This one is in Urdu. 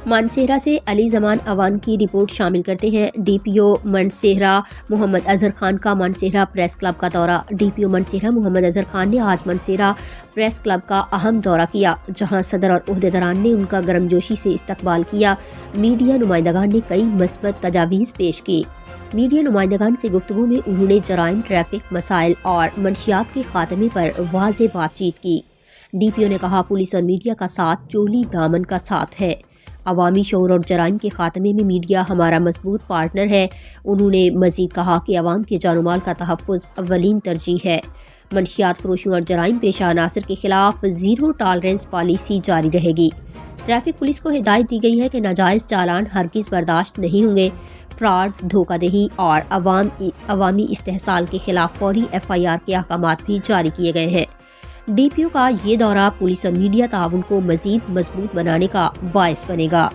مانسہرہ سے علی زمان اوان کی رپورٹ شامل کرتے ہیں۔ ڈی پی او مانسہرہ محمد اظہر خان کا مانسہرہ پریس کلب کا دورہ۔ ڈی پی او مانسہرہ محمد اظہر خان نے آج مانسہرہ پریس کلب کا اہم دورہ کیا، جہاں صدر اور عہدیداران نے ان کا گرمجوشی سے استقبال کیا۔ میڈیا نمائندگان نے کئی مثبت تجاویز پیش کی۔ میڈیا نمائندگان سے گفتگو میں انہوں نے جرائم، ٹریفک مسائل اور منشیات کے خاتمے پر واضح بات چیت کی۔ ڈی پی او نے کہا، پولیس اور میڈیا کا ساتھ چولی دامن کا ساتھ ہے۔ عوامی شعور اور جرائم کے خاتمے میں میڈیا ہمارا مضبوط پارٹنر ہے۔ انہوں نے مزید کہا کہ عوام کے جان و مال کا تحفظ اولین ترجیح ہے۔ منشیات فروشوں اور جرائم پیشہ عناصر کے خلاف زیرو ٹالرنس پالیسی جاری رہے گی۔ ٹریفک پولیس کو ہدایت دی گئی ہے کہ ناجائز چالان ہرگز برداشت نہیں ہوں گے۔ فراڈ، دھوکہ دہی اور عوامی استحصال کے خلاف فوری ایف آئی آر کے احکامات بھی جاری کیے گئے ہیں۔ ڈی پی او کا یہ دورہ پولیس اور میڈیا تعاون کو مزید مضبوط بنانے کا باعث بنے گا۔